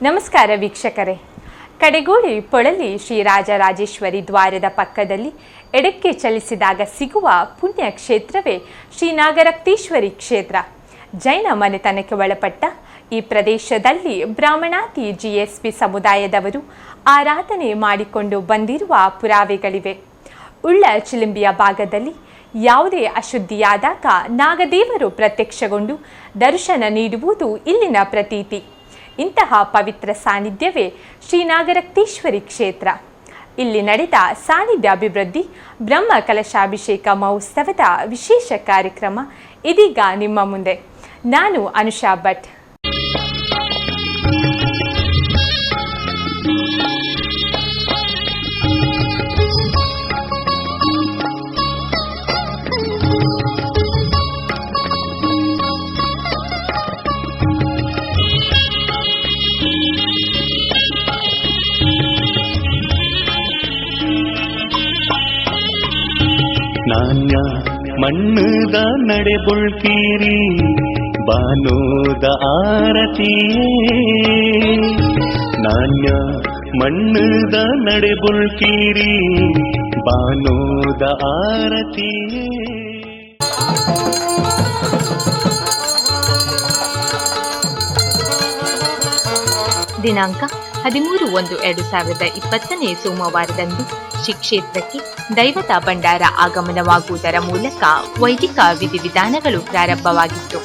ನಮಸ್ಕಾರ ವೀಕ್ಷಕರೇ. ಕಡೆಗೋಳಿ ಪೊಳಲಿ ಶ್ರೀ ರಾಜರಾಜೇಶ್ವರಿ ದ್ವಾರದ ಪಕ್ಕದಲ್ಲಿ ಎಡಕ್ಕೆ ಚಲಿಸಿದಾಗ ಸಿಗುವ ಪುಣ್ಯ ಕ್ಷೇತ್ರವೇ ಶ್ರೀ ನಾಗರಕ್ತೇಶ್ವರಿ ಕ್ಷೇತ್ರ. ಜೈನ ಮನೆತನಕ್ಕೆ ಒಳಪಟ್ಟ ಈ ಪ್ರದೇಶದಲ್ಲಿ ಬ್ರಾಹ್ಮಣಾತಿ ಜಿಎಸ್ಪಿ ಸಮುದಾಯದವರು ಆರಾಧನೆ ಮಾಡಿಕೊಂಡು ಬಂದಿರುವ ಪುರಾವೆಗಳಿವೆ. ಉಳ್ಳ ಚಿಲಿಂಬಿಯ ಭಾಗದಲ್ಲಿ ಯಾವುದೇ ಅಶುದ್ಧಿಯಾದಾಗ ನಾಗದೇವರು ಪ್ರತ್ಯಕ್ಷಗೊಂಡು ದರ್ಶನ ನೀಡುವುದು ಇಲ್ಲಿನ ಪ್ರತೀತಿ. ಇಂತಹ ಪವಿತ್ರ ಸಾನ್ನಿಧ್ಯವೇ ಶ್ರೀ ನಾಗರಕ್ತೇಶ್ವರಿ ಕ್ಷೇತ್ರ. ಇಲ್ಲಿ ನಡೆದ ಸಾನ್ನಿಧ್ಯ ಅಭಿವೃದ್ಧಿ ಬ್ರಹ್ಮ ಕಲಶಾಭಿಷೇಕ ಮಹೋತ್ಸವದ ವಿಶೇಷ ಕಾರ್ಯಕ್ರಮ ಇದೀಗ ನಿಮ್ಮ ಮುಂದೆ. ನಾನು ಅನುಷಾ ಭಟ್. ನಾಣ್ಯ ಮಣ್ಣದ ನಡೆಬುಳ್ಕೀರಿ ಬಾನೋದ ಆರತಿಯೇ, ನಾಣ್ಯ ಮಣ್ಣದ ನಡೆಬುಳ್ಕೀರಿ ಬಾನೋದ ಆರತಿಯೇ. ದಿನಾಂಕ 13/1/2020 ಸೋಮವಾರದಂದು ಶ್ರೀ ಕ್ಷೇತ್ರಕ್ಕೆ ದೈವದ ಭಂಡಾರ ಆಗಮನವಾಗುವುದರ ಮೂಲಕ ವೈದಿಕ ವಿಧಿವಿಧಾನಗಳು ಪ್ರಾರಂಭವಾಗಿತ್ತು.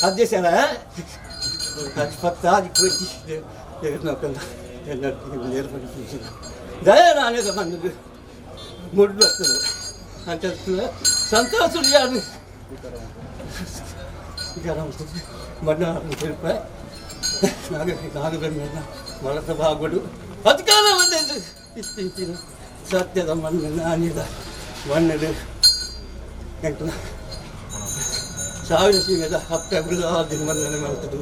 అధ్యక్షాల పత్తాదికి వచ్చి నేర్పడి దయరానేది మంది ముడ్డు వస్తుంది అంటే సంతోషుడు అని మన్నాడిపాయి నాగబెన్న మలత బాగుడు బతుకాల ఉండేది ఇచ్చిన సత్యದ ಮಣ್ಣು ನಾನಿದ ಮಣ್ಣು ಎಂಟು ಸಾವಿರ ಸಿಗದ ಹಪ್ಪೆಗಳು ದಿನ ಮಣ್ಣನ್ನು ಮಾಡ್ತದ್ದು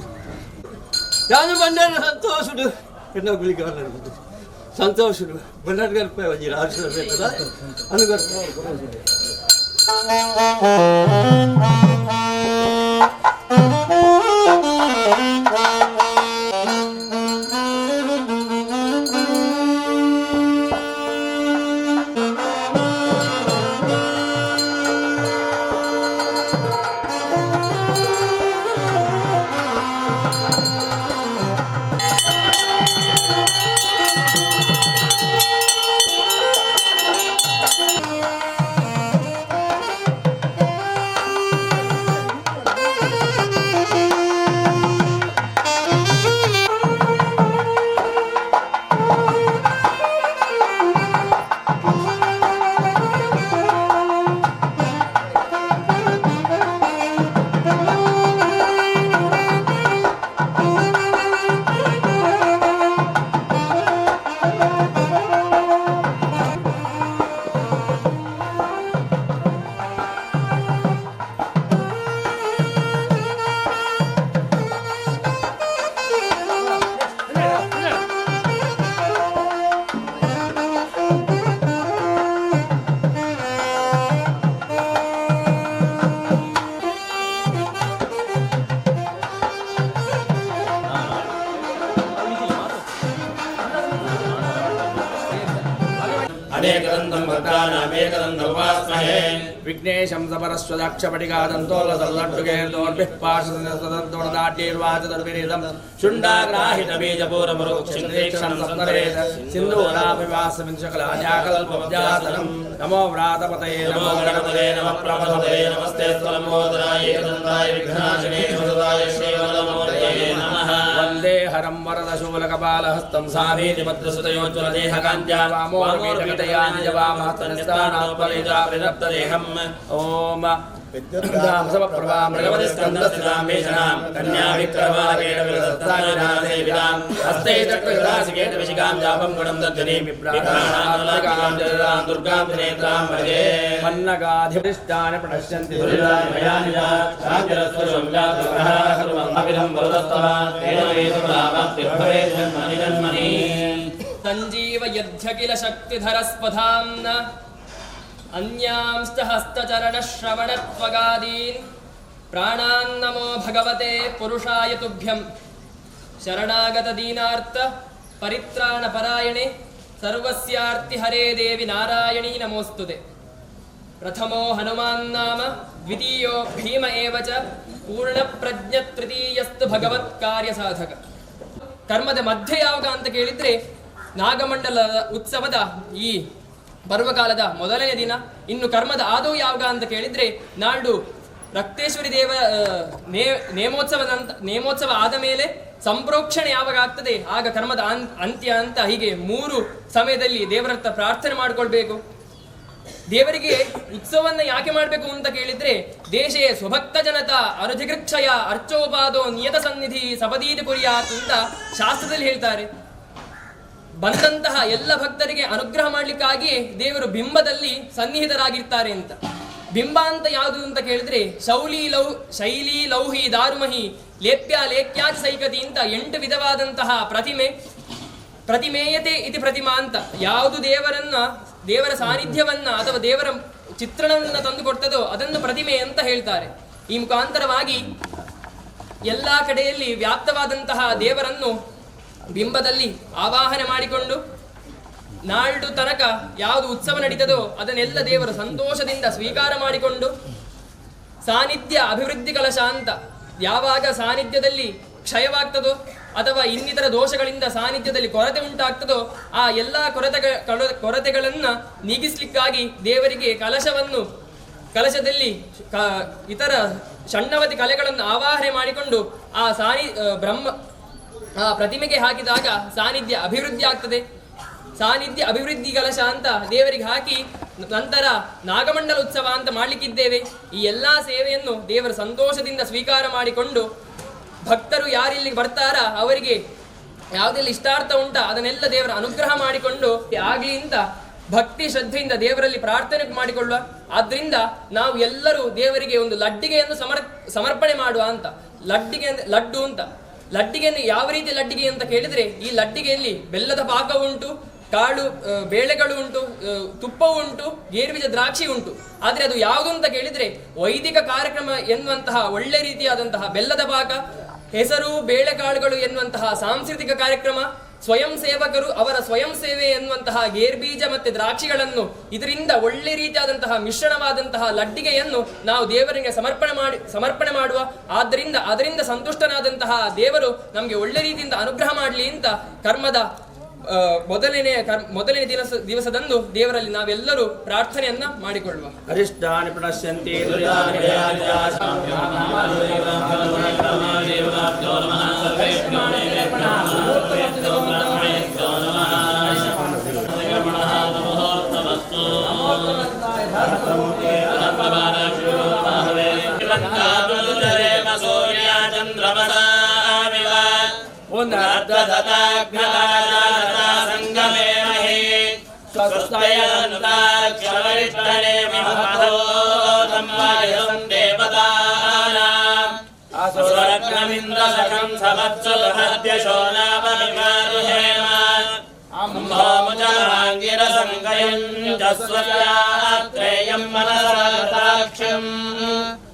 ಯಾನು ಬಂಡೇನ ಸಂತೋಷುಡು ಹೆಣ್ಣೊಬ್ಬಳಿಗೆ ಅಲ್ಲಿರ್ಬೋದು ಸಂತೋಷುಡು ಬನ್ನಡ್ಗರ್ಪಾಯಿ ವಜಿ ರಾಜ ಬೇಕಲ್ಲ ಅನುಗರ್ಪಾಯಿ अनेकदन्तं भक्तानामेकदन्तम् उपास्महे विघ्नेशं समरस्वदाक्षपटिकादन्तोलसल्लड्डुकेर्दोर्भिः पार्श्वदन्तोर्नाट्यैर्वाचदर्विनीतं शुण्डाग्राहितबीजपूरमरुक्षिन्द्रीक्षं सप्तरेत सिन्धूराभिवासविंशकलान्याकल्पव्यासनं नमो व्रातपतये नमो गणपतये नमः प्रभवते नमस्ते स्वलम्बोदराय एकदन्ताय विघ्नाशिने वरदाय श्रीवरदमूर्तये नमः वन्दे हरं वरदशूलकपालहस्तं साधीतिभद्रसुतयोज्ज्वलदेहकान्त्या वामोर्वीतकटया निजवामहस्तनिस्तानात्मनेत्राविरक्तदेहम् ओम विद्युद्धामसमप्रभा मृगवतिस्कन्दस्थितामेषणां कन्याविक्रमाकेण विरदत्ताविनादेविदां हस्ते चक्रगदासिकेन विशिखां जापं गुणं दद्धनीं विप्राणां जलदां दुर्गां त्रिनेत्रां भजे मन्नगाधिपतिष्ठानि प्रणश्यन्ति दुरितानि भयानि च शान्तिरस्वशुभ्यात्महरुमं वरदस्तवा तेन वेदुरामाप्तिर्भवेत् जन्मनि जन्मनि संजीव यद्यखिल शक्तिधरस्पधाम्न अन्यांश्च हस्तचरणश्रवणत्वगादीन् प्राणान्नमो भगवते पुरुषाय तुभ्यं शरणागतदीनार्थ परित्राणपरायणे सर्वस्यार्तिहरे देवि नारायणी नमोस्तुते प्रथमो हनुमान् नाम द्वितीयो भीम एव च पूर्णप्रज्ञतृतीयस्तु भगवत्कार्यसाधक ಕರ್ಮದ ಮಧ್ಯ ಯಾವಾಗ ಅಂತ ಕೇಳಿದ್ರೆ ನಾಗಮಂಡಲ ಉತ್ಸವದ ಈ ಪರ್ವಕಾಲದ ಮೊದಲನೇ ದಿನ. ಇನ್ನು ಕರ್ಮದ ಆದೋ ಯಾವಾಗ ಅಂತ ಕೇಳಿದ್ರೆ ನಾಡು ರಕ್ತೇಶ್ವರಿ ದೇವ ನೇಮೋತ್ಸವ ಆದ ಮೇಲೆ ಸಂಪ್ರೋಕ್ಷಣೆ ಯಾವಾಗ ಆಗ್ತದೆ ಆಗ ಕರ್ಮದ ಅಂತ್ಯ ಅಂತ. ಹೀಗೆ 3 ಸಮಯದಲ್ಲಿ ದೇವರತ್ತ ಪ್ರಾರ್ಥನೆ ಮಾಡ್ಕೊಳ್ಬೇಕು. ದೇವರಿಗೆ ಉತ್ಸವನ್ನ ಯಾಕೆ ಮಾಡಬೇಕು ಅಂತ ಕೇಳಿದ್ರೆ ದೇಶೇ ಸ್ವಭಕ್ತ ಜನತಾ ಅನುಧಿಗೃಕ್ಷಯ ಅರ್ಚೋಪಾದೋ ನಿಯತ ಸನ್ನಿಧಿ ಸಪದೀತಿ ಕುರಿಯಾತ್ ಅಂತ ಶಾಸ್ತ್ರದಲ್ಲಿ ಹೇಳ್ತಾರೆ. ಬಂದಂತಹ ಎಲ್ಲ ಭಕ್ತರಿಗೆ ಅನುಗ್ರಹ ಮಾಡ್ಲಿಕ್ಕಾಗಿಯೇ ದೇವರು ಬಿಂಬದಲ್ಲಿ ಸನ್ನಿಹಿತರಾಗಿರ್ತಾರೆ ಅಂತ. ಬಿಂಬ ಅಂತ ಯಾವುದು ಅಂತ ಕೇಳಿದ್ರೆ ಶೈಲಿ ಲೌಹಿ ದಾರುಮಹಿ ಲೇಪ್ಯ ಲೇಖ್ಯಾಚ ಸೈಕತಿ ಅಂತ 8 ವಿಧವಾದಂತಹ ಪ್ರತಿಮೇಯತೆ ಇತಿ ಪ್ರತಿಮಾ ಅಂತ. ಯಾವುದು ದೇವರ ಸಾನ್ನಿಧ್ಯವನ್ನ ಅಥವಾ ದೇವರ ಚಿತ್ರಣವನ್ನ ತಂದುಕೊಡ್ತದೋ ಅದನ್ನು ಪ್ರತಿಮೆ ಅಂತ ಹೇಳ್ತಾರೆ. ಈ ಮುಖಾಂತರವಾಗಿ ಎಲ್ಲ ಕಡೆಯಲ್ಲಿ ವ್ಯಾಪ್ತವಾದಂತಹ ದೇವರನ್ನು ಬಿಂಬದಲ್ಲಿ ಆವಾಹನೆ ಮಾಡಿಕೊಂಡು ನಾಳ್ದು ತನಕ ಯಾವುದು ಉತ್ಸವ ನಡೀತದೋ ಅದನ್ನೆಲ್ಲ ದೇವರು ಸಂತೋಷದಿಂದ ಸ್ವೀಕಾರ ಮಾಡಿಕೊಂಡು ಸಾನ್ನಿಧ್ಯ ಅಭಿವೃದ್ಧಿ ಕಲಶ ಅಂತ. ಯಾವಾಗ ಸಾನ್ನಿಧ್ಯದಲ್ಲಿ ಕ್ಷಯವಾಗ್ತದೋ ಅಥವಾ ಇನ್ನಿತರ ದೋಷಗಳಿಂದ ಸಾನ್ನಿಧ್ಯದಲ್ಲಿ ಕೊರತೆ ಉಂಟಾಗ್ತದೋ ಆ ಎಲ್ಲ ಕೊರತೆಗಳನ್ನು ನೀಗಿಸ್ಲಿಕ್ಕಾಗಿ ದೇವರಿಗೆ ಕಲಶದಲ್ಲಿ ಇತರ ಷಣ್ಣವತಿ ಕಲೆಗಳನ್ನು ಆವಾಹನೆ ಮಾಡಿಕೊಂಡು ಆ ಪ್ರತಿಮೆಗೆ ಹಾಕಿದಾಗ ಸಾನ್ನಿಧ್ಯ ಅಭಿವೃದ್ಧಿ ಆಗ್ತದೆ. ಸಾನ್ನಿಧ್ಯ ಅಭಿವೃದ್ಧಿ ಕಲಶ ಅಂತ ದೇವರಿಗೆ ಹಾಕಿ ನಂತರ ನಾಗಮಂಡಲ ಉತ್ಸವ ಅಂತ ಮಾಡಲಿಕ್ಕಿದ್ದೇವೆ. ಈ ಎಲ್ಲಾ ಸೇವೆಯನ್ನು ದೇವರ ಸಂತೋಷದಿಂದ ಸ್ವೀಕಾರ ಮಾಡಿಕೊಂಡು ಭಕ್ತರು ಯಾರಿಲ್ಲಿಗೆ ಬರ್ತಾರ ಅವರಿಗೆ ಯಾವುದೆಲ್ಲ ಇಷ್ಟಾರ್ಥ ಉಂಟ ಅದನ್ನೆಲ್ಲ ದೇವರ ಅನುಗ್ರಹ ಮಾಡಿಕೊಂಡು ಆಗ್ಲಿ ಅಂತ ಭಕ್ತಿ ಶ್ರದ್ಧೆಯಿಂದ ದೇವರಲ್ಲಿ ಪ್ರಾರ್ಥನೆ ಮಾಡಿಕೊಳ್ಳುವ. ಆದ್ರಿಂದ ನಾವು ಎಲ್ಲರೂ ದೇವರಿಗೆ ಒಂದು ಲಡ್ಡಿಗೆಯನ್ನು ಸಮರ್ಪಣೆ ಮಾಡುವ ಅಂತ. ಲಡ್ಡು ಅಂತ. ಲಡ್ಡಿಗೆಯನ್ನು ಯಾವ ರೀತಿ ಲಡ್ಡಿಗೆ ಅಂತ ಕೇಳಿದ್ರೆ ಈ ಲಡ್ಡಿಗೆಯಲ್ಲಿ ಬೆಲ್ಲದ ಪಾಕ ಉಂಟು, ಕಾಳು ಬೇಳೆಗಳು ಉಂಟು, ತುಪ್ಪವು ಉಂಟು, ಗೇರುಬೀಜ ದ್ರಾಕ್ಷಿ ಉಂಟು. ಆದ್ರೆ ಅದು ಯಾವುದು ಅಂತ ಕೇಳಿದ್ರೆ ವೈದಿಕ ಕಾರ್ಯಕ್ರಮ ಎನ್ನುವಂತಹ ಒಳ್ಳೆ ರೀತಿಯಾದಂತಹ ಬೆಲ್ಲದ ಪಾಕ, ಹೆಸರು ಬೇಳೆಕಾಳುಗಳು ಎನ್ನುವಂತಹ ಸಾಂಸ್ಕೃತಿಕ ಕಾರ್ಯಕ್ರಮ, ಸ್ವಯಂ ಸೇವಕರು ಅವರ ಸ್ವಯಂ ಸೇವೆ ಎನ್ನುವಂತಹ ಗೇರ್ಬೀಜ ಮತ್ತೆ ದ್ರಾಕ್ಷಿಗಳನ್ನು ಇದರಿಂದ ಒಳ್ಳೆ ರೀತಿಯಾದಂತಹ ಮಿಶ್ರಣವಾದಂತಹ ಲಡ್ಡಿಗೆಯನ್ನು ನಾವು ದೇವರಿಗೆ ಸಮರ್ಪಣೆ ಮಾಡುವ. ಅದರಿಂದ ಸಂತುಷ್ಟನಾದಂತಹ ದೇವರು ನಮಗೆ ಒಳ್ಳೆ ರೀತಿಯಿಂದ ಅನುಗ್ರಹ ಮಾಡಲಿ ಅಂತ ಕರ್ಮದ ಮೊದಲನೇ ದಿವಸದಂದು ದೇವರಲ್ಲಿ ನಾವೆಲ್ಲರೂ ಪ್ರಾರ್ಥನೆಯನ್ನ ಮಾಡಿಕೊಳ್ಳುವ. ಅರಿಷ್ಟಾನಿ ಪ್ರಣಶ್ಯಂತಿ ಸಂಗಮೇ ಮಹೇ ಸ್ವಸ್ತಯಂತಾಕ್ಷವರಿಷ್ಠನೆ ಮಹೋ ಸಂವಾಯಂ ದೇವತಾನಾಂ ಅಸುರಗ್ರಮಿಂದ್ರ ಸಖಂ ಸವತ್ಸುಲಹದ್ಯಶೋ ನಾಮಮಿಮಾರುಹೇಮ ಅಂಭೋಮುಜಲಾಂಗಿರ ಸಂಗಯಂ ಜಸ್ವತ್ಯಾತ್ರೇಯಂ ಮನಸಾಕ್ಷಂ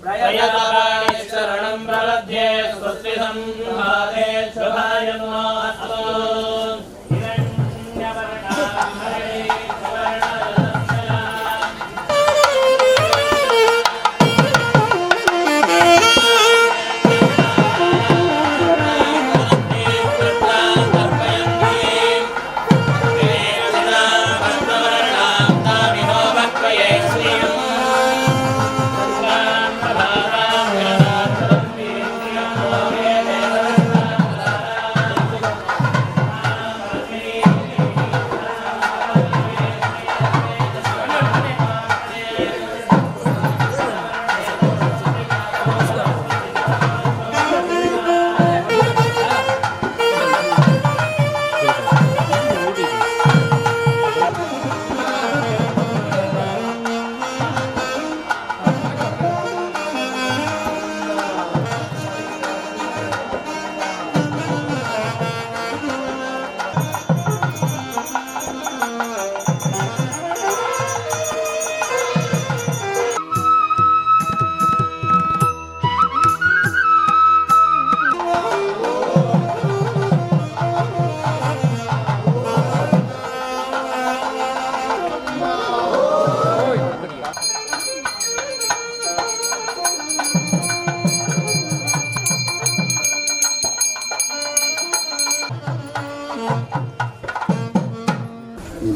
ಪ್ರಯತಾಣಿ ಶರಣಂ ಪ್ರವದ್ಯೆ ಸ್ವಸ್ತಿ ಸಂಹಾರೇ ಶುಭಾಯನೋ ಅಸ್ತೋ ಹಿರಣ್ಯವರ್ಣಾಂ ಹರೇ ಸುವರ್ಣ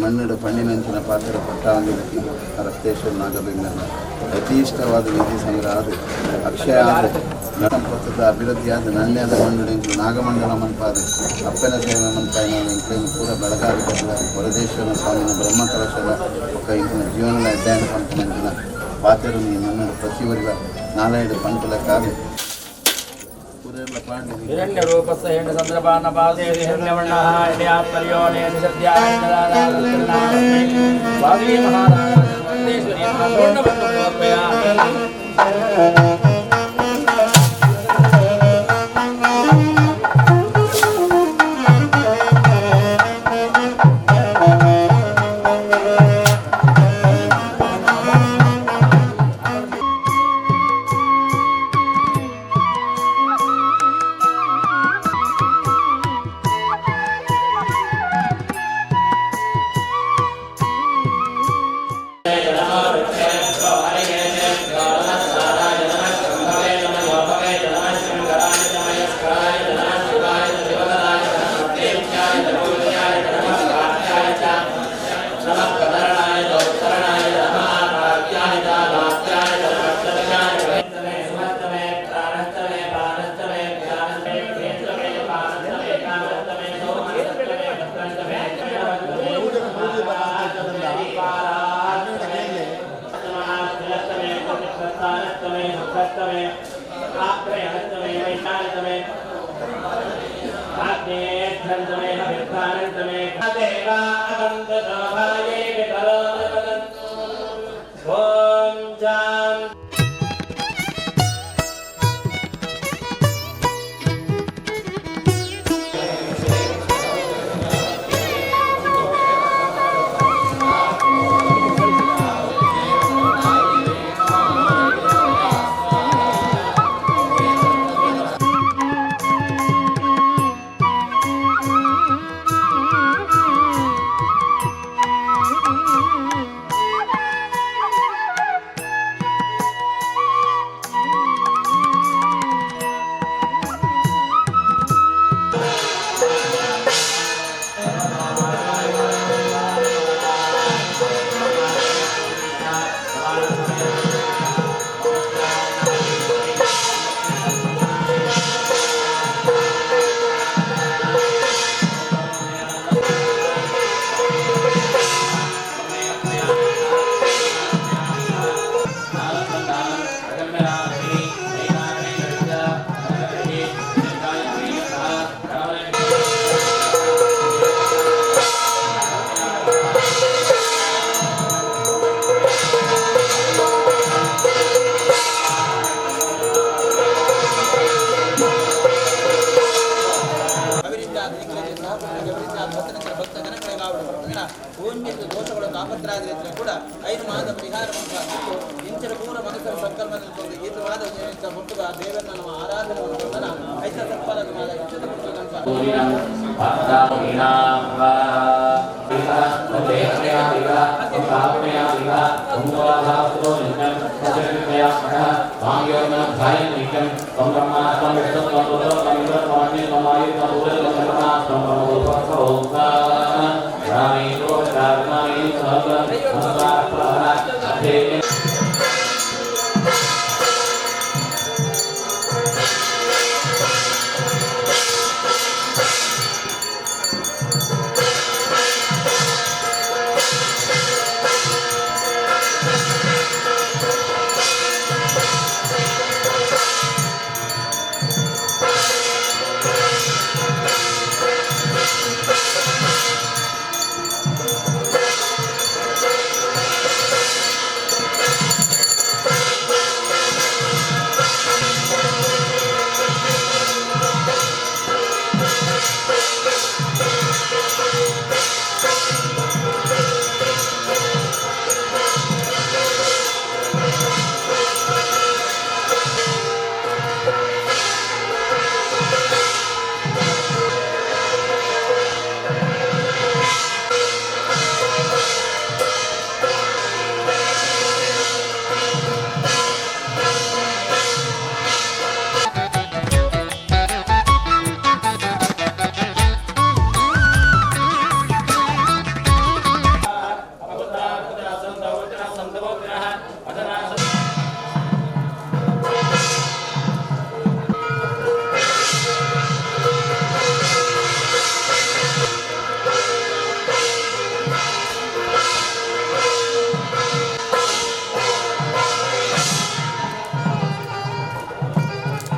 ಮಣ್ಣಿಡ ಪಣ್ಣಿನಂಚಿನ ಪಾತ್ರ ಪಟ್ಟಾಂಗಿಲಕ್ಕೆ ರಕ್ತೇಶ್ವರ ನಾಗಬೆಂಗಲ್ಲ ಯಥೇಷ್ಟವಾದ ನಿಧಿ ಸಂಗ್ರಹ ಅದು ಅಕ್ಷಯ ಆದ ಸಂಪತ್ತದ ಅಭಿವೃದ್ಧಿ ಆದ ನನ್ನೆದ ಮಣ್ಣಿಡೆಂಚು ನಾಗಮಂಡಲ ಮನ್ಪಾದ ಅಪ್ಪನ ಸೇವೆ ಮನ್ಪಾಯಿನ ಇಂಕ್ಲೇನು ಪೂರ ಬೆಳಗಾವಿ ವರದೇಶ್ವರ ಸ್ವಾಮಿನ ಬ್ರಹ್ಮಕಲಶದ ఒక ఇంటిನ ಜೀವನದ ಅಧ್ಯಯನ ಪಂಪನಂಚಿನ ಪಾತೆರು ನೀ ಮಣ್ಣು ಪ್ರತಿವರಿಗ ನಾಲ್ಕು ಪಂಪುಲ ಕಾದು ಹಿರಣ್ಯ ರೂಪಸ್ಸ ಹೆಣ್ಣು ಸಂದರ್ಭಾನ ಪಾದೇ ಹಿರಣ್ಯವರ್ಣಃ ಇಡಿಯಾತ್ಪರ್ಯೋನೇ ನಿಸದ್ಯಾಯನದಾದಾದೃತನಾಮಸ್ಮೈ ಸ್ವಾಮಿ ಮಹಾರಾಜ ವಂದೇಶ್ವರಿ ಪೂರ್ಣವನ್ನು ಸಮರ್ಪಯಾಮಿ. ದೋಷಗಳು ತಾಪತ್ರಾದ್ರೆ ಕೂಡ 5 ಮಾಸದ ಪರಿಹಾರ ಇಂಚಿನ ಪೂರ ಮನಸ್ಸರ ಸಂಕಲ್ಪದಲ್ಲಿ ಈತವಾದ ಮುಟ್ಟುಗ ದೇವರನ್ನ ನಮ್ಮ ಆರಾಧನೆಯನ್ನು ಬಂದನ ಐತ ತತ್ಪರದ ಮಾದ ಇಷ್ಟದ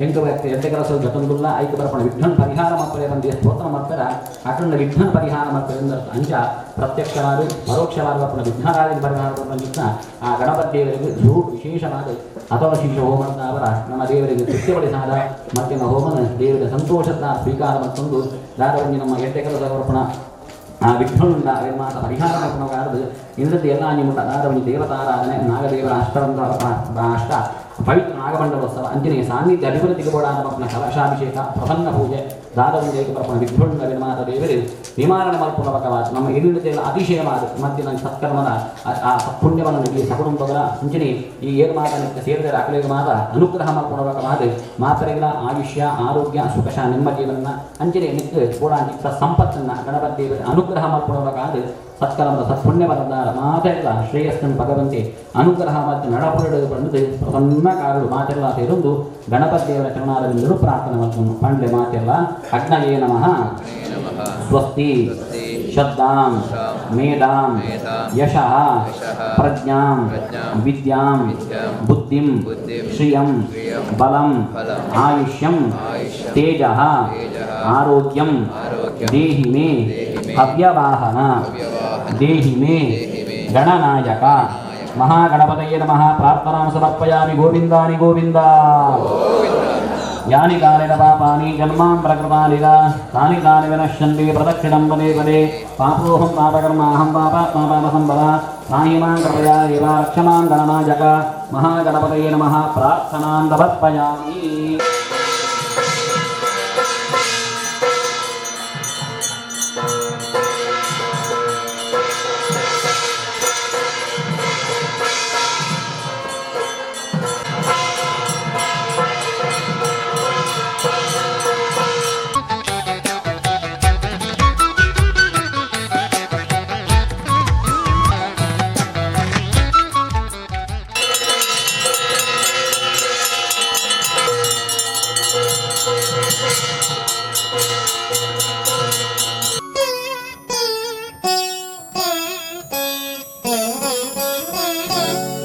ಹೆಂಗೆ ಎಡ್ಡೆ ಕೆಲಸ ಜಟಂದುಲ್ಲ ಐದು ಬರ್ಪಣ ವಿಘ್ನ ಪರಿಹಾರ ಮಾಡ್ತಾರೆ ಬಂದು ಸ್ತೋತ್ರ ಮಾಡ್ತಾರೆ ಅಕಂಡ ವಿಘ್ನ ಪರಿಹಾರ ಮಾಡ್ತಾರೆ ಅಂಚ ಪ್ರತ್ಯಕ್ಷವಾದ ಪರೋಕ್ಷವಾದ ಬರ್ಪಣ ವಿಘ್ನರಾಜನ ಪರಿಹಾರ ಬಂದಿದ್ದ ಆ ಗಣಪತಿ ದೇವರಿಗೆ ವಿಶೇಷವಾದ ಅಥವಾ ಶಿಶು ಹೋಮದ ಅವರ ನಮ್ಮ ದೇವರಿಗೆ ತೃಪ್ತಿಪಡಿಸಾದ ಮತ್ತಿನ ಹೋಮನ ದೇವರ ಸಂತೋಷದ ಸ್ವೀಕಾರ ಮತ್ತೊಂದು ದಾರವಾಗಿ ನಮ್ಮ ಎಡ್ಡೆ ಕೆಲಸ ಬರ್ಪಣ ಆ ವಿಘ್ನದಿಂದ ಮಾತ ಪರಿಹಾರ ಮಾಡ್ಕೊಂಡು ಇಂದ್ರದ್ದು ಎಲ್ಲ ನಿಮ್ಮ ದಾರವಣಿ ದೇವತಾರಾಧನೆ ನಾಗದೇವರ ಅಷ್ಟ ಪವಿತ್ರ ನಾಗಮಂಡಲೋತ್ಸವ ಅಂಜನೇಯ ಸಾನ್ನಿಧ್ಯ ಅಭಿವೃದ್ಧಿಗೆ ಬೋಡಾನ ಕಲಶಾಭಿಷೇಕ ಪ್ರಸನ್ನ ಪೂಜೆ ದಾದವಂಜಯಕ್ಕೆ ಬರ್ಪಣ ವಿಘ್ನ ವಿಮಾತ ದೇವರು ನಿವಾರಣೆ ಮಲ್ಪೂರ್ವಕವಾದ ನಮ್ಮ ಹಿರಿಯತೆಲ್ಲ ಅತಿಶಯವಾದ ಮತ್ತು ನನ್ನ ಸತ್ಕರ್ಮದ ಆ ಪುಣ್ಯವನ್ನು ನೀಡಿ ಸಕುಟುಂಬಗಳ ಅಂಜನೆ ಈ ಏನು ಮಾತನಕ್ಕೆ ಸೇರಿದರೆ ಅಕಲಿಗೆ ಮಾತ ಅನುಗ್ರಹ ಮಲ್ಪೂರ್ವಕವಾದ ಮಾತರೆಗಳ ಆಯುಷ್ಯ ಆರೋಗ್ಯ ಸುಖ ನೆಮ್ಮದಿಯನ್ನು ಅಂಜನೆ ನಿತ್ಯ ಕೂಡ ಸಂಪತ್ತನ್ನು ಗಣಪತಿ ದೇವರ ಅನುಗ್ರಹ ಮಲ್ಪೂರ್ವಕವಾದ ಸತ್ಕರ್ಮದ ಸತ್ಪುಣ್ಯವರದ ಮಾತೆಲ್ಲ ಶ್ರೇಯಸ್ಸನ್ನು ಭಗವಂತೆ ಅನುಗ್ರಹ ಮತ್ತು ನಡಪುರಡು ಬಂದು ಪ್ರಸನ್ನಕಾರರು ಮಾತೆಲ್ಲ ಸೇರೊಂದು ಗಣಪತಿ ದೇವರ ಚರಣಾರವಿಂದರು ಪ್ರಾರ್ಥನೆ ಮಾಡ್ಕೊಂಡು ಪಂಡ್ಲೆ ಮಾತೆಲ್ಲ ಅಗ್ನಯೇ ನಮಃ ಸ್ವಸ್ತಿ ಶ್ರದ್ಧಾಂ ಮೇಧಾಂ ಯಶಃ ಪ್ರಜ್ಞಾಂ ವಿದ್ಯಾಂ ಬುದ್ಧಿಂ ಶ್ರಿಯಂ ಬಲಂ ಆಯುಷ್ಯಂ ತೇಜಃ ಆರೋಗ್ಯಂ ದೇಹಿ ಮೇ ಹವ್ಯವಾಹನ ದೇಹಿ ಮೇ ಗಣನಾಯಕ ಮಹಾಗಣಪತಯೇ ನಮಃ ಪ್ರಾರ್ಥನಾಂ ಸಮರ್ಪಯಾಮಿ ಗೋವಿಂದಾನಿ ಗೋವಿಂದ ಯಾನಿ ಕಾಲೇನ ಪಾಪಾನಿ ಜನ್ಮಾಂ ಪ್ರಕೃತಾನಿಗ ತಾನಿ ತಾನಿ ವಿನಶ್ಯಂತಿ ಪ್ರದಕ್ಷಿಣಂ ಪದೇ ಪದೇ ಪಾಪೋಹಂ ಪಾಪಕರ್ಮಾಹಂ ಪಾಪಾತ್ಮ ಪಾಪಸಂಭವ ತಾಯಿಮಾಂ ಕೃಪಯಾ ದೇವ ರಕ್ಷಮಾಂ ಗಣನಾಯಕ ಮಹಾಗಣಪತಯೇ ನಮಃ ಪ್ರಾರ್ಥನಾಂ ಸಮರ್ಪಯಾಮಿ.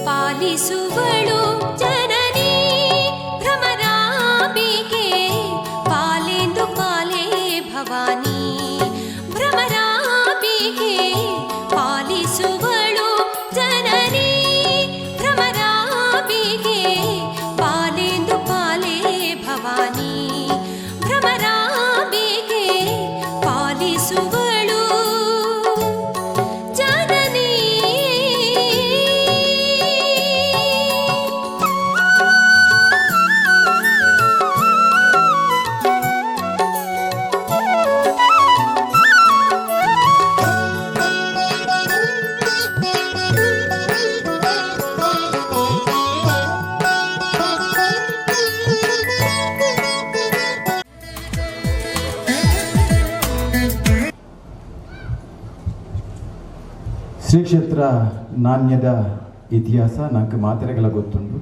ಪಾಲಿಸುವಳು ಜನನಿ ಭ್ರಮರಾಂಬಿಕೆ ಪಾಲೆಂದು ಪಾಲೇ ಭವಾನಿ ಭ್ರಮರಾಂಬಿಕೆ ಪಾಲಿಸುವಳು ಜನನಿ ಭ್ರಮರಾಂಬಿಕೆ ಪಾಲೆಂದು ಪಾಲೇ ಭವಾನಿ ಭ್ರಮರಾಂಬಿಕೆ ಪಾಲಿಸುವಳು ಜನನಿ. ಶ್ರೀ ಕ್ಷೇತ್ರ ನಾಣ್ಯದ ಇತಿಹಾಸ ನಂಗೆ ಮಾತೆರೆಗಳ ಗೊತ್ತುಂಟು.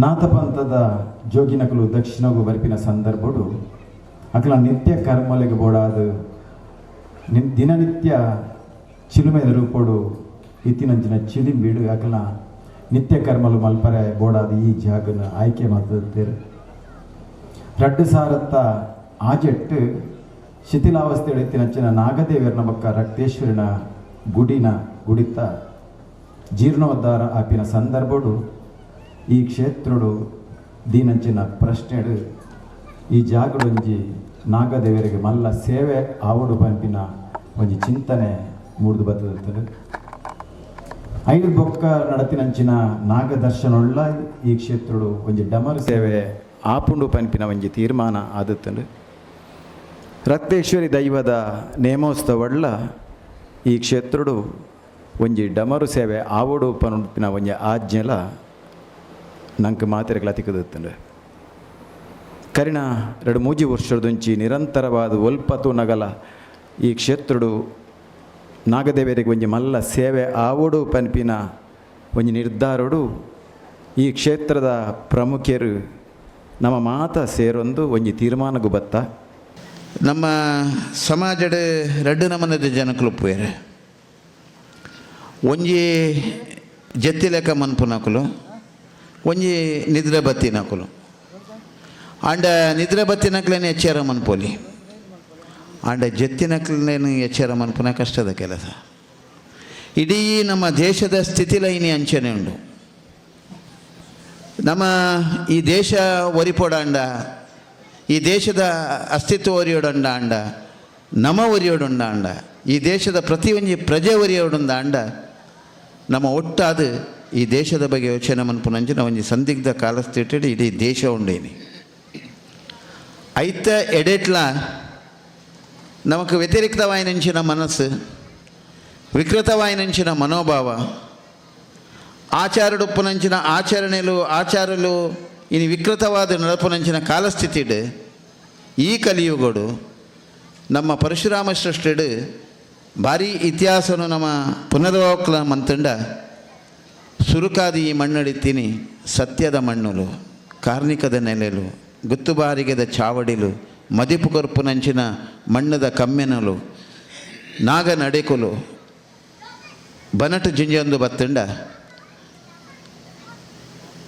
ನಾಥಪಂಥದ ಜೋಗಿನಕಲು ದಕ್ಷಿಣಗೂ ಬರ್ಪಿನ ಸಂದರ್ಭಡು ಅಕಲ ನಿತ್ಯ ಕರ್ಮಲೆಗೆ ಬೋಡಾದ ದಿನನಿತ್ಯ ಚಿಲುಮೆದ ರೂಪಡು ಇತ್ತಿನಂಚಿನ ಚಿಲಿಂಬೀಡು ಅಕಲ ನಿತ್ಯ ಕರ್ಮಲು ಮಲ್ಪರೆ ಬೋಡಾದ ಈ ಜಾಗನ ಆಯ್ಕೆ ಮಾಡ್ತಿದ್ದೇವೆ. 2000 ಆಜೆಟ್ಟು ಶಿಥಿಲಾವಸ್ಥೆ ಎತ್ತಿನಚ್ಚಿನ ನಾಗದೇವರನ ಬಕ್ಕ ರಕ್ತೇಶ್ವರನ ಗುಡಿತ ಜೀರ್ಣೋದ್ಧಾರ ಆಪಿನ ಸಂದರ್ಭಡು ಈ ಕ್ಷೇತ್ರಡು ದೀನಂಚಿನ ಪ್ರಶ್ನೆಡು ಈ ಜಾಗಡೊಂಜಿ ನಾಗದೇವರಿಗೆ ಮಲ್ಲ ಸೇವೆ ಆವಡು ಪಂಪಿನ ಒಂಜಿ ಚಿಂತನೆ ಮೂಡ್ದು ಬರ್ತದೆ. 5 ಬೊಕ್ಕ ನಡತಿನಂಚಿನ ನಾಗದರ್ಶನೊಳ್ಳ ಈ ಕ್ಷೇತ್ರಡು ಒಂಜಿ ಡಮರು ಸೇವೆ ಆಪುಂಡು ಪಂಪಿನ ಒಂಜಿ ತೀರ್ಮಾನ ಆದತ್ತಂಡು. ರಕ್ತೇಶ್ವರಿ ದೈವದ ನೇಮೋತ್ಸವಳ್ಳ ಈ ಕ್ಷೇತ್ರಡು ಒಂಜಿ ಡಮರು ಸೇವೆ ಆವಡು ಪಂಪಿನ ಒಂಜಿ ಆಜ್ಞೆಲ ನಂಗೆ ಮಾತೆರೆಗಳ ತಿಕ್ಕದತ್ತಂಡು. ಕರಿಣ 2-3 ವರ್ಷದೊಂಚಿ ನಿರಂತರವಾದ ಒಲ್ಪತು ನಗಲ ಈ ಕ್ಷೇತ್ರಡು ನಾಗದೇವರಿಗೆ ಒಂಜಿ ಮಲ್ಲ ಸೇವೆ ಆವಡು ಪನ್ಪಿನ ಒಂಜಿ ನಿರ್ಧಾರಡು ಈ ಕ್ಷೇತ್ರದ ಪ್ರಮುಖರು ನಮ್ಮ ಮಾತ ಸೇರೊಂದು ಒಂಜಿ ತೀರ್ಮಾನಗೂ ಬತ್ತ. ನಮ್ಮ ಸಮಾಜದ 2 ನಮೂನೆದ ಜನಕುಲು ಪೋಯರೆ. ಒಂಜಿ ಜತ್ತಿ ಲೆಕ್ಕ ಮನ್ಪುನಕುಲು ಒಂಜಿ ನಿದ್ರೆ ಬತ್ತಿನಕುಲು ಆಂಡ ನಿದ್ರೆ ಬತ್ತಿನಕ್ಲೇನೆ ಎಚ್ಚರ ಮನ್ಪೋಲಿ ಆಂಡ ಜತ್ತಿನಕ್ಲೇನು ಎಚ್ಚರ ಮನ್ಪುನ ಕಷ್ಟದ ಕೆಲಸ. ಇಡೀ ನಮ್ಮ ದೇಶದ ಸ್ಥಿತಿಲೈನಿ ಅಂಚನೆ ಉಂಡು. ನಮ್ಮ ಈ ದೇಶ ಒರಿಪೋಡಾಂಡ, ಈ ದೇಶದ ಅಸ್ತಿತ್ವ ಒರಿಯೋಡಂಡ ಅಂಡ, ನಮ ಒರಿಯೋಡುಂಡ ಅಂಡ, ಈ ದೇಶದ ಪ್ರತಿ ಒಂಜಿ ಪ್ರಜೆ ಒರಿಯೋಡುಂದ ಅಂಡ ನಮ್ಮ ಒಟ್ಟಾದ ಈ ದೇಶದ ಬಗ್ಗೆ ಯೋಚನೆ ಮನ್ಪುನಂಚಿನ ಒಂಜಿ ಸಂದಿಗ್ಧ ಕಾಲಸ್ಥಿತಿ ಇಡೀ ದೇಶ ಉಂಡೇನಿ. ಐತ ಎಡೆಟ್ಲ ನಮಕ್ ವ್ಯತಿರಿಕ್ತವಾಯಿನಂಚಿನ ಮನಸ್ಸು, ವಿಕೃತವಾಯಿನಂಚಿನ ಮನೋಭಾವ, ಆಚಾರಡುಪ್ಪುನಂಚಿನ ಆಚಾರಲು ಇನ್ನು ವಿಕೃತವಾದ ನಡಪುನಂಚಿನ ಕಾಲಸ್ಥಿತಿಡು ಈ ಕಲಿಯುಗೋಡು ನಮ್ಮ ಪರಶುರಾಮ ಸೃಷ್ಟಿಡು ಭಾರಿ ಇತಿಹಾಸನು ನಮ್ಮ ಪುನರ್ವೋಕ್ಲ ಮಂತಂಡ ಸುರುಕಾದಿ ಈ ಮಣ್ಣಡಿತೀನಿ ಸತ್ಯದ ಮಣ್ಣುಲು, ಕಾರ್ಣಿಕದ ನೆಲೆಲು, ಗುತ್ತುಬಾರಿಗೆದ ಚಾವಡಿಲು, ಮದಿಪು ಕೊರ್ಪುನಂಚಿನ ಮಣ್ಣದ ಕಮ್ಮೆನಲು, ನಾಗ ನಡೆಕುಲು ಬನಟು ಜಿಂಜೊಂದು ಬತ್ತಂಡ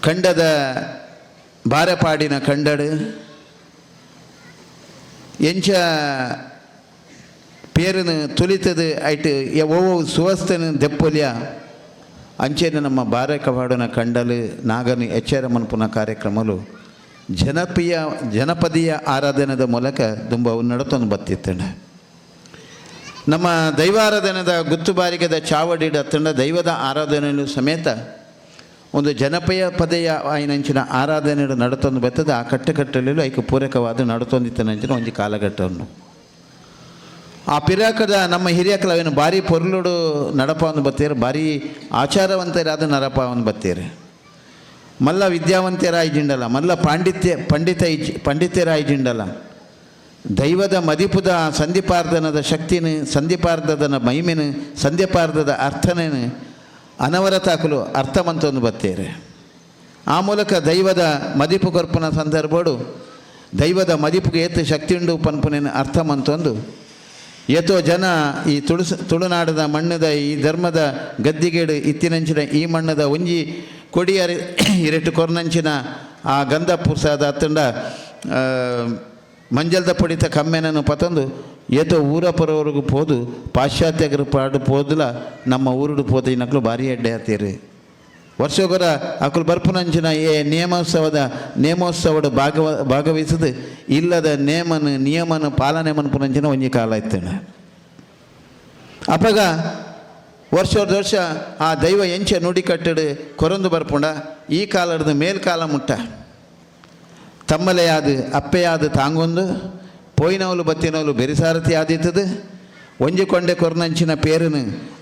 ಕಂಡದ ಬಾರಪಾಡಿನ ಕಂಡಡು ಎಂಚ ಪೇರನು ತುಲಿತದು ಐಟು ಒವ್ವು ಸುವಸ್ತನು ದೆಪ್ಪೊಲಿಯ ಅಂಚೆನ ನಮ್ಮ ಬಾರಕವಾಡನ ಕಂಡಲು ನಾಗನು ಎಚ್ಚರ ಮನ್ಪುನ ಕಾರ್ಯಕ್ರಮಲು ಜನಪದೀಯ ಆರಾಧನೆದ ಮೂಲಕ ತುಂಬ ನಡತೊಂದು ಬತ್ತಿತ್ತಂಡ. ನಮ್ಮ ದೈವಾರಾಧನೆದ ಗುತ್ತುಬಾರಿಗೆದ ಚಾವಡಿಡ ತಂಡ ದೈವದ ಆರಾಧನೆಯಲ್ಲೂ ಸಮೇತ ಒಂದು ಜನಪದೀಯ ಆಯ್ನಂಚಿನ ಆರಾಧನೆಗಳು ನಡತೊಂದು ಬರ್ತದೆ. ಆ ಕಟ್ಟುಕಟ್ಟಲೆಯಲ್ಲೂ ಐಕೆ ಪೂರಕವಾದ ನಡತೊಂದಿತ್ತನಂಚಿನ ಒಂದು ಕಾಲಘಟ್ಟವನ್ನು ಆ ಪಿರಾಕದ ನಮ್ಮ ಹಿರಿಯಕಲವೇನು ಭಾರಿ ಪೊರ್ಲುಡು ನಡಪವನ್ನು ಬತ್ತೀರು, ಭಾರಿ ಆಚಾರವಂತರಾದ ನಡಪವನ್ನು ಬತ್ತೀರು. ಮಲ್ಲ ವಿದ್ಯಾವಂತರಾಯ್ಜಿಂಡಲ್ಲ, ಮಲ್ಲ ಪಂಡಿತರಾಯ್ಜಿಂಡಲ್ಲ. ದೈವದ ಮದಿಪುದ ಸಂಧಿಪಾರ್ಧನದ ಶಕ್ತಿನ, ಸಂಧಿಪಾರ್ಧದ ಮಹಿಮೆನು, ಸಂಧಿಪಾರ್ಧದ ಅರ್ಥನೇನು ಅನವರತಾಕಲು ಅರ್ಥವಂತೊಂದು ಬತ್ತೇರೆ. ಆ ಮೂಲಕ ದೈವದ ಮದಿಪು ಕೊರ್ಪುನ ಸಂದರ್ಭಡು ದೈವದ ಮದಿಪುಗೆ ಏತು ಶಕ್ತಿ ಉಂಡು ಪನ್ಪುನೇನು ಅರ್ಥವಂತೊಂದು ಏತೋ ಜನ ಈ ತುಳುನಾಡದ ಮಣ್ಣದ ಈ ಧರ್ಮದ ಗದ್ದಿಗೇಡು ಇತ್ತಿನಂಚಿನ ಈ ಮಣ್ಣದ ಒಂಜಿ ಕೊಡಿಯ ಇರೆಟ್ಟು ಕೊರ್ನಂಚಿನ ಆ ಗಂಧ ಪುರ್ಸಾದ ಹತ್ತಂಡ ಮಂಜಲ್ದ ಪೊಡಿತ ಕಮ್ಮೆನನ್ನು ಪತಂದು ಏತೋ ಊರ ಪರವರೆಗೂ ಪೋದು ಪಾಶ್ಚಾತ್ಯಗರು ಪಾಡು ಪೋದಲ ನಮ್ಮ ಊರುಡು ಪೋದ ಇನ್ನಕ್ಲು ಭಾರಿ ಅಡ್ಡೆ ಹತ್ತೀರಿ. ವರ್ಷಗೊರ ಅಕುಲು ಬರ್ಪುನಂಚಿನ ನೇಮೋತ್ಸವದ ಭಾಗವಹಿಸದು ಇಲ್ಲದ ನಿಯಮನ ಪಾಲನೆ ಮನ್ಪುನಂಚಿನ ಒಂಜಿ ಕಾಲ ಇತ್ತೇನೆ. ಅಪಗ ವರ್ಷ ಆ ದೈವ ಎಂಚ ನುಡಿ ಕಟ್ಟಡು ಕೊರೊಂದು ಬರ್ಪುಂಡ ಈ ಕಾಲದ ಮೇಲ್ಕಾಲ ಮುಟ್ಟ ತಮ್ಮಲೆಯಾದು ಅಪ್ಪೆಯಾದು ತಾಂಗೊಂದು ಪೋಯಿನವಲು ಬತ್ತಿನವಲು ಬೆರಿಸಾರಥಿ ಆದಿತ್ತದು. ಒಂಜಿ ಕೊಂಡೆ ಕೊರ್ನಂಚಿನ ಪೇರನು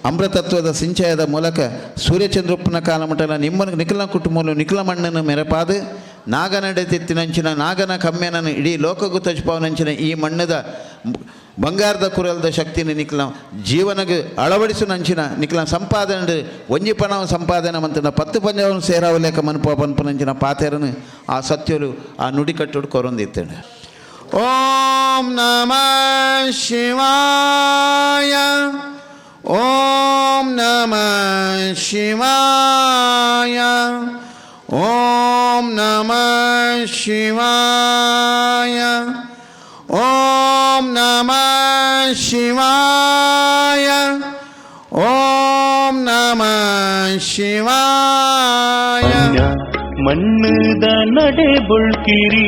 ಅಮೃತತ್ವದ ಸಿಂಚಯದ ಮೂಲಕ ಸೂರ್ಯಚಂದ್ರಪ್ಪನ ಕಾಲಮಟಲ ನಿಖಲ ಕುಟುಂಬಲು ನಿಖಲ ಮಣ್ಣನ್ನು ಮೆರಪಾದು ನಾಗನಡೆತಿತ್ತಿನಂಚಿನ ನಾಗನ ಕಮ್ಮೆನನ್ನು ಇಡೀ ಲೋಕಗೂ ತಜ್ಪಾವನಂಚಿನ ಈ ಮಣ್ಣದ ಬಂಗಾರದ ಕುರಲದ ಶಕ್ತಿನ ನಿಖಲ ಜೀವನಗೆ ಅಳವಡಿಸುನಂಚಿನ ನಿಖಲ ಸಂಪಾದನೆ ಒಂಜಿ ಪಣ ಸಂಪಾದನೆ ಮಂತನ 10 ಪಂಜವನ್ನು ಸೇರಾವಲೇಕ ಪನ್ಪನಂಚಿನ ಪಾತೆರನು ಆ ಸತ್ಯಲು ಆ ನುಡಿಕಟ್ಟುಡು ಕೊರೊಂದಿತ್ತೇನೆ. ಓಂ ನಮಃ ಶಿವಾಯ, ಓಂ ನಮಃ ಶಿವಾಯ, ಓಂ ನಮಃ ಶಿವಾಯ, ಓಂ ನಮಃ ಶಿವಾಯ, ಓಂ ನಮಃ ಶಿವಾಯ. ಮಣ್ಣದ ನಡೆ ಬುಳ್ಕಿರಿ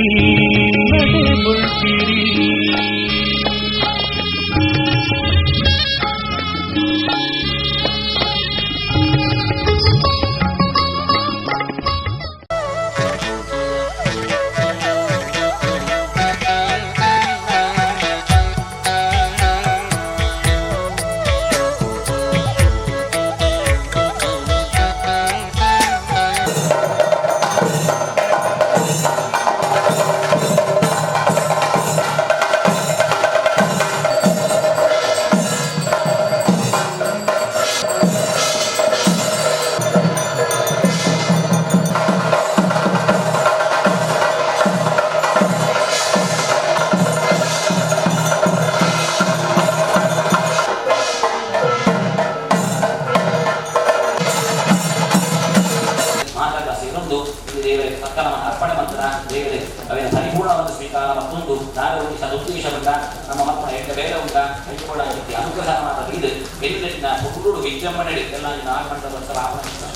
ನಮ್ಮ ಮಕ್ಕಳ ಹೆಂಗೆ ಬೇರೆ ಉಂಟ ಕೂಡ ಅನುಗ್ರಹವಾದ ಇದು ಎಲ್ಲಿನ ಹುಡುಗರು ವಿಜೃಂಭಣೆ ಎಲ್ಲ ನಾಗಮಂಡಲೋತ್ಸವ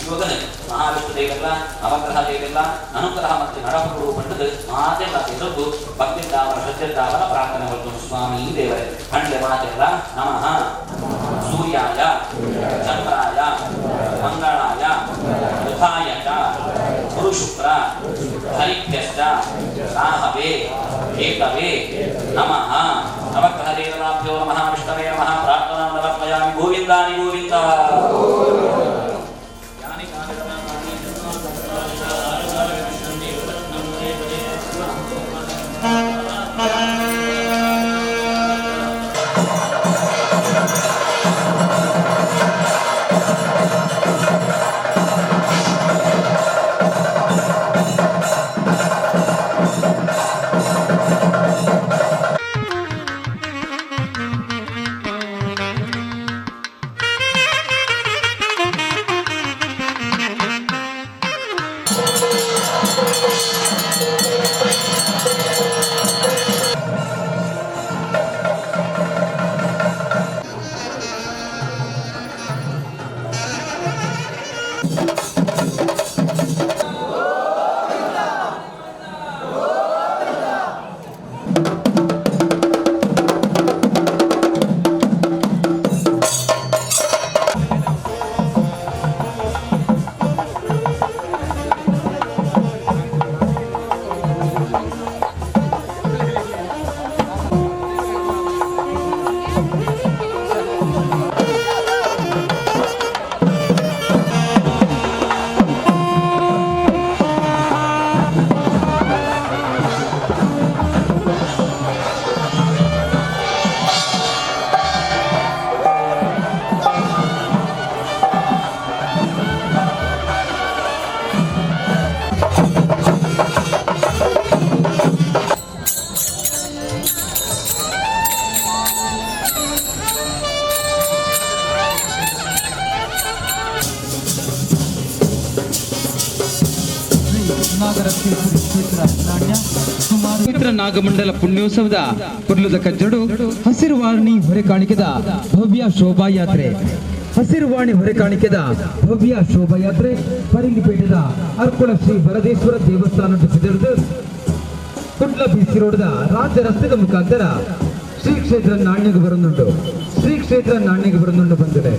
ಯೋಗನೆ ಮಹಾವಿಷ್ಣು ದೇವೆಲ್ಲ ನವಗ್ರಹ ದೇವೆಲ್ಲ ಅನುಗ್ರಹ ಮತ್ತು ನಡಹುಡುಗರು ಬಂಡದು ಮಾತೆಲ್ಲ ಎದುರು ಭಕ್ತಿಯಿಂದ ಅವರ ಶ್ರದ್ಧೆಯಿಂದ ಅವರ ಪ್ರಾರ್ಥನೆ ಹೊರತು ಸ್ವಾಮಿ ದೇವರೇ ಖಂಡೆ ಮಾತೆಲ್ಲ ನಮಃ ಸೂರ್ಯಾಯ ಚಂದ್ರಾಯ ಮಂಗಳಾಯ ಬುಧಾಯ ಚ ಗುರು ಶುಕ್ರ ಹರಿಭ್ಯಶ್ಚ ರಾಹವೇ ಕೇತವೇ ನಮಃ ನವಗ್ರಹ ದೇವತಾಭ್ಯೋ ನಮಃ ವಿಷ್ಣವೇ ನಮಃ ಪ್ರಾರ್ಥನಾಂ ಸಮರ್ಪಯಾಮಿ ಗೋವಿಂದಾನಿ ಗೋವಿಂದ ಪವಿತ್ರ ನಾಗಮಂಡಲ ಪುಣ್ಯೋತ್ಸವದ ಕುರ್ಲದ ಕಜ್ಜಡು ಹಸಿರುವಾಣಿ ಹೊರೆಕಾಣಿಕೆದ ಭವ್ಯ ಶೋಭಾಯಾತ್ರೆ ಹಸಿರುವಾಣಿ ಹೊರೆಕಾಣಿಕೆದ ಭವ್ಯ ಶೋಭಾಯಾತ್ರೆ ಪರಿಂಗಿಪೇಟದ ಅರ್ಕುಳ ಶ್ರೀ ಬರದೇಶ್ವರ ದೇವಸ್ಥಾನ ಸಿದ್ಧರು ಕುಡ್ಲ ಬಿಸಿ ರೋಡ್ದ ರಾಜ್ಯ ರಸ್ತೆದ ಮುಖಾಂತರ ಶ್ರೀ ಕ್ಷೇತ್ರ ನಾಣ್ಯಗೆ ಬರುന്നുണ്ട് ಶ್ರೀ ಕ್ಷೇತ್ರ ನಾಣ್ಯಗೆ ಬರುന്നുണ്ട് ಬಂದಿದೆ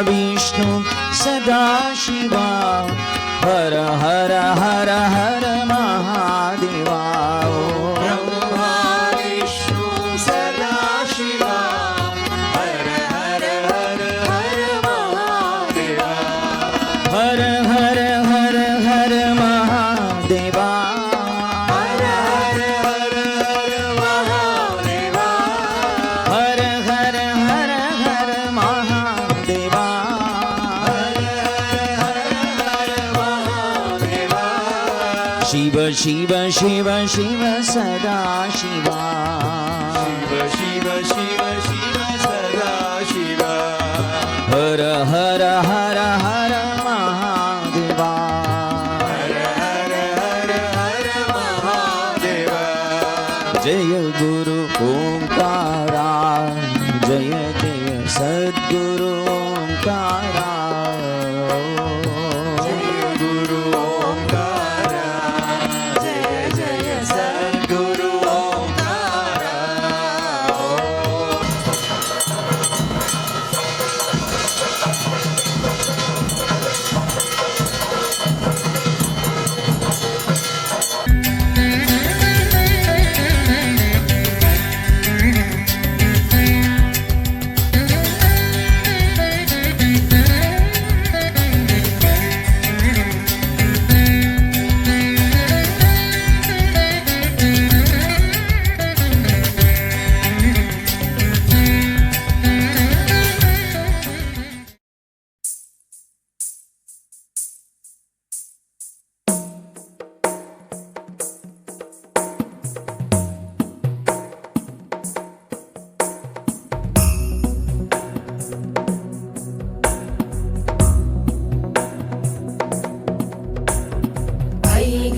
विष्णु सदा शिवा हर हर हर हर महादेवा ब्रह्मा विष्णु सदा शिवा हर हर हर हर महादेवा हर हर हर हर महादेवा हर हर हर हर महादेवा हर हर हर हर महादेवा शिव शिव शिव शिव सदा शिवा शिव शिव शिव शिव सदा शिवा हर हर हर हर महादेवा हर हर हर हर महादेवा जय गुरु ओंकारा जय जय सद्गुरु ओंकारा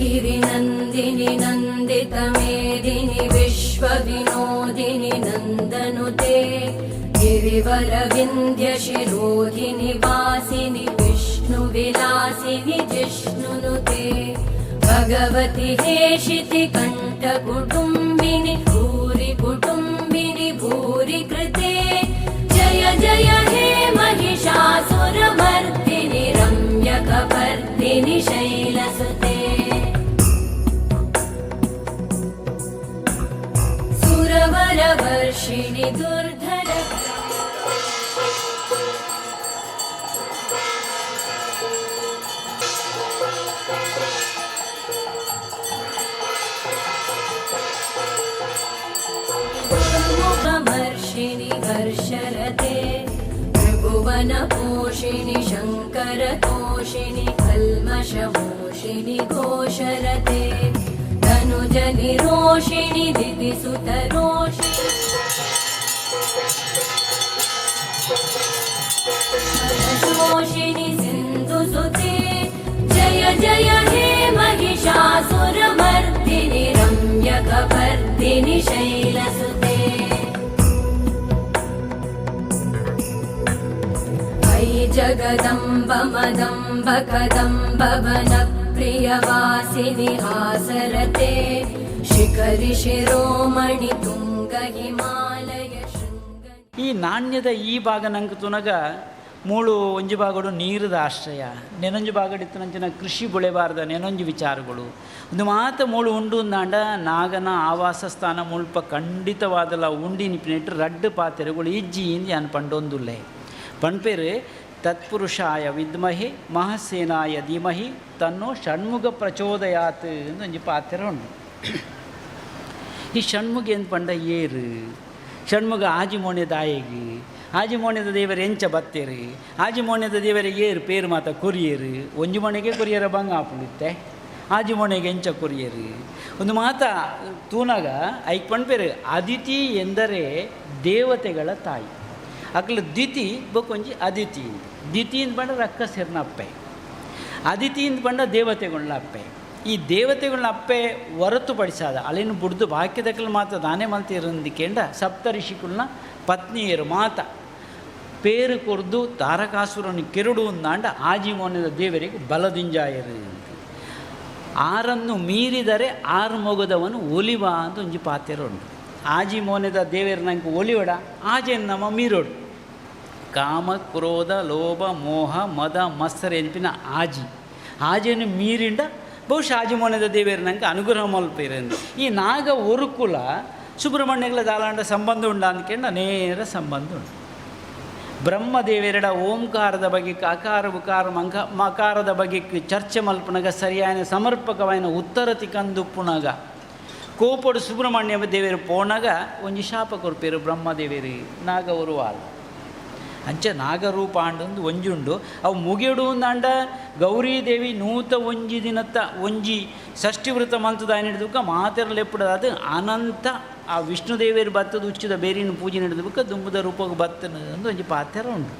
गिरिनन्दिनि नन्दितमेदिनि विश्वविनोदिनि नन्दनुते गिरिवरविन्द्यशिरोधिनि वासिनि विष्णुविलासिनि जिष्णुनुते भगवति हेशिति कण्ठकुटुम्बिनि भूरि कुटुम्बिनि भूरि कृते जय जय हे महिषासुरमर्दिनि रम्यकपर्दिनि शैलसुते सुरवरवर्षिणि दुर्धर तोषिणि शङ्करतोषिणि कल्मषमोषिणि घोषरते धनुजनिरोषिणि दितिसुतरोषिणि शोषिणि सिन्धुसुते जय जय हे महिषासुरमर्दिनि रम्यकपर्दिनि शैलसुते अयि जगदम्ब मदम्ब कदम्ब वनप्रियवासिनि हासरते शिखरि शिरोमणि तुङ्ग हिमालय शृङ्ग. ಈ ನಾಣ್ಯದ ಈ ಭಾಗ ನಂಗೆ ತುನಗ ಮೂಳು ಒಂಜಿ ಭಾಗಡು ನೀರದ ಆಶ್ರಯ ನೆನೊಂಜು ಭಾಗಡಿತ್ತು ನಂಚಿನ ಕೃಷಿ ಬೊಳೆಬಾರ್ದ ನೆನೊಂಜು ವಿಚಾರಗಳು ಒಂದು ಮಾತ ಮೂಳು ಉಂಡು ಅಂದಾಂಡ ನಾಗನ ಆವಾಸ ಸ್ಥಾನ ಮುಲ್ಪ ಖಂಡಿತವಾದಲ್ಲ ಉಂಡಿ ನಿಪ್ಪಿನಿಟ್ಟು ರಡ್ಡು ಪಾತೆರೆಗಳು ಇಜ್ಜಿ ಇಂದು ನಾನು ಪಂಡೊಂದುಲ್ಲೆ ಪಣ್ಪೇರು ತತ್ಪುರುಷಾಯ ವಿದ್ಮಹಿ ಮಹಾಸೇನಾಯ ಧೀಮಹಿ ತನ್ನೋ ಷಣ್ಮುಖ ಪ್ರಚೋದಯಾತ್ ಎಂದು ಒಂಜಿ ಪಾತೆರೆ ಉಂಡು. ಈ ಷಣ್ಮುಖ ಏನು ಪಂಡ ಏರು ಷಣ್ಮುಖ ಆಜಿಮೋಣೆ ದಾಯಿಗೆ ಆಜಿಮೋಣದ ದೇವರು ಎಂಚ ಬತ್ತೇರು ಆಜಿಮೋಣದ ದೇವರಿಗೆ ಏರು ಪೇರು ಮಾತ ಕೊರಿಯರು ಒಂಜು ಮನೆಗೆ ಕೊರಿಯರ ಬಂಗ ಆಪುಳಿತ್ತೆ ಆಜಿಮೋಣೆಗೆ ಎಂಚ ಕೊರಿಯರು ಒಂದು ಮಾತ ತೂನಾಗ ಐಕ್ ಪಣ್ಪೇರು ಅದಿತಿ ಎಂದರೆ ದೇವತೆಗಳ ತಾಯಿ ಅಕ್ಲ ದಿತಿ ಬೊಕೊಂಜಿ ಅದಿತಿ ದಿತಿಯಿಂದ ಬಂಡ ರಕ್ಕ ಸೇರ್ನಪ್ಪೆ ಅದಿತಿಯಿಂದ ಬಂಡ ದೇವತೆಗಳನ್ನ ಅಪ್ಪೆ ಈ ದೇವತೆಗಳನ್ನ ಅಪ್ಪೆ ಹೊರತುಪಡಿಸಾದ ಅಲ್ಲಿನ ಬುಡ್ದು ಬಾಕ್ಯದಕ್ಕಲು ಮಾತ್ರ ದಾನೆ ಮಲ್ತಿರಂದಿಕೆಂಡ ಸಪ್ತಋಷಿಗಳನ್ನ ಪತ್ನಿಯರು ಮಾತ ಪೇರು ಕೊರ್ದು ತಾರಕಾಸುರನು ಕೆರಡು ಅಂದಾಂಡ ಆಜಿಮೋನದ ದೇವರಿಗೆ ಬಲದಿಂಜಾಯರು ಆರನ್ನು ಮೀರಿದರೆ ಆರು ಮೊಗದವನು ಒಲಿವ ಅಂತ ಒಂಜಿ ಪಾತೆರು ಉಂಟು. ಆಜಿಮೋನದ ದೇವರು ನಂಗೆ ಒಲಿವಡ ಆಜೆನ್ ನಮ್ಮ ಮೀರೋಡು ಕಾಮ ಕ್ರೋಧ ಲೋಭ ಮೋಹ ಮದ ಮತ್ಸರ ಎನ್ಪಿನ ಆಜೆಯನ್ನು ಮೀರಿಂಡ ಬಹುಶಃ ಆಜಿಮೋನದ ದೇವರು ನಂಗೆ ಅನುಗ್ರಹ ಮಲ್ಪೇರೆಂದು ಈ ನಾಗ ಒರುಕುಲ ಸುಬ್ರಹ್ಮಣ್ಯಗಳ ದಾಲಾಂಡ ಸಂಬಂಧ ಉಂಡ ಅಂದ್ಕೊಂಡು ನೇರ ಸಂಬಂಧ ಉಂಟು. ಬ್ರಹ್ಮದೇವರೆಡ ಓಂಕಾರದ ಬಗ್ಗೆ ಅಕಾರ ಉಕಾರ ಮಕಾರದ ಬಗ್ಗೆ ಚರ್ಚೆ ಮಲ್ಪನಾಗ ಸರಿಯಾದ ಸಮರ್ಪಕವಾದ ಉತ್ತರ ತಿಕ್ಕಂದುಪ್ಪುನಾಗ ಕೋಪಡು ಸುಬ್ರಹ್ಮಣ್ಯ ದೇವರು ಪೋನಾಗ ಒಂಜಿ ಶಾಪ ಕೊರ್ಪೇರು ಬ್ರಹ್ಮದೇವೇರಿ ನಾಗ ಉರುವಾಲ ಅಂಚ ನಾಗರೂಪ ಆಂಡೊಂದು ಒಂಜುಂಡು ಅವು ಮುಗಿಡು ಅಂದಾಂಡ ಗೌರೀದೇವಿ ನೂತ ಒಂಜಿ ದಿನತ್ತ ಒಂಜಿ ಷಷ್ಠಿ ವೃತ ಮಂತದ ಹಿಡಿದುಕ ಮಾತೆರಲೆಪ್ಪುಡ ಅದು ಅನಂತ ಆ ವಿಷ್ಣುದೇವಿಯರು ಬತ್ತದ ಉಚ್ಚಿದ ಬೇರಿನ ಪೂಜೆ ನಡೆದಬೇಕ ದುಂಬುದ ರೂಪಕ್ಕೆ ಬತ್ತನ ಒಂದು ಒಂಜಿ ಪಾತ್ರೆ ಉಂಟು.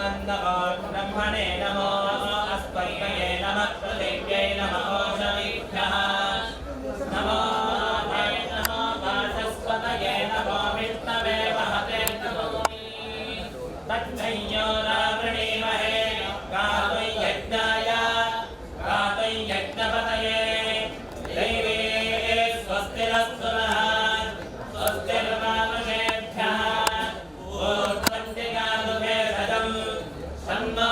ब्रह्मणे नमो अस्पत्तये नमः प्रदेव्यै नमः ओषधीभ्यः नमो वाचस्पतये नमो विष्णवे महते नमो तद्धैयो रावृणीमहे गातुं यज्ञाय गातुं यज्ञपतये दैवे स्वस्तिरस्तु नः स्वस्तिर्मानुषेभ्यः षण्णो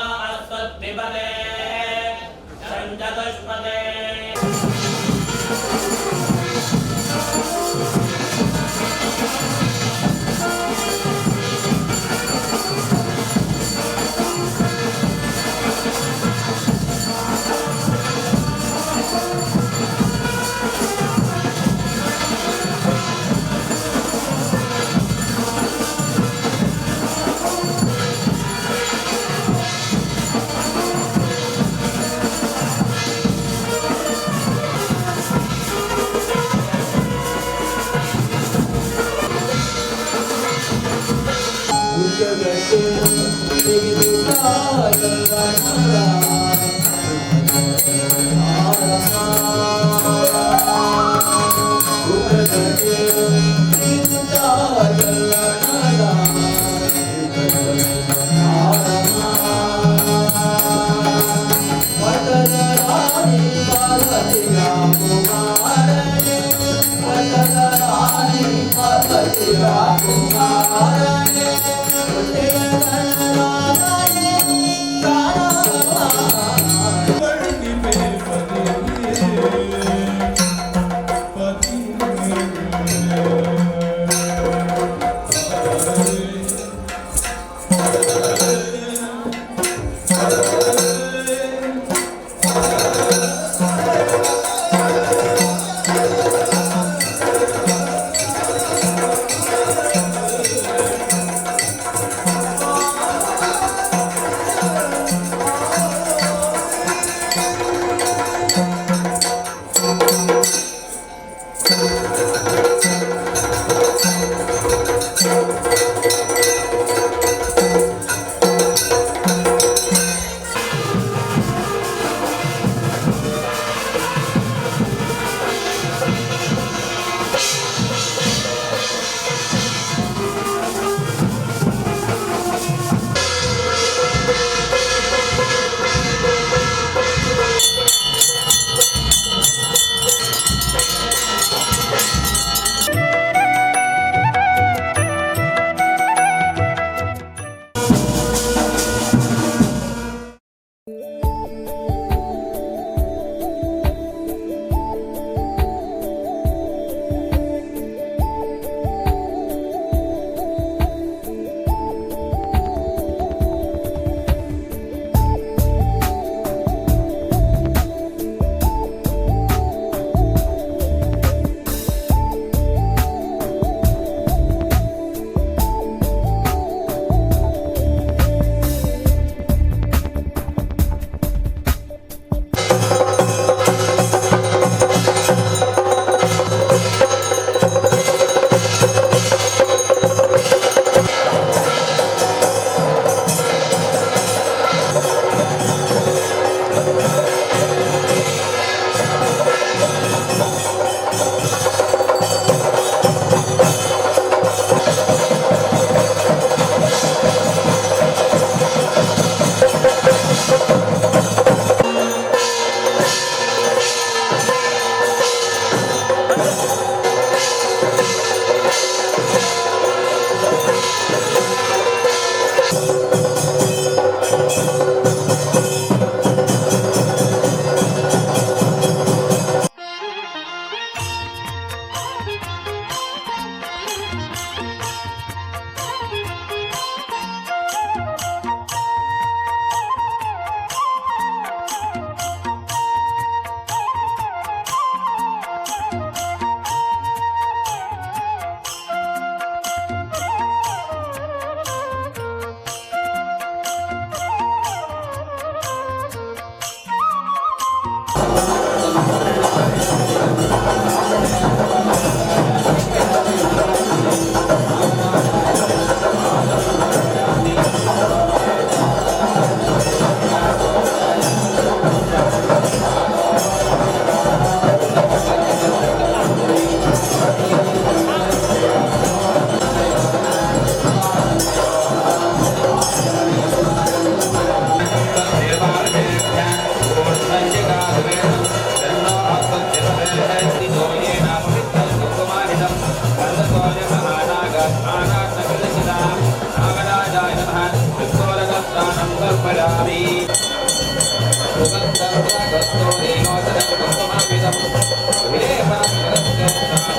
षण्चतुष्पदे Thank you. नागराजाय नमः विष्णोरगस्तानं समर्पयामि सुगन्धं गस्तो देवोदरं कुसुमाभिदं विलेपनं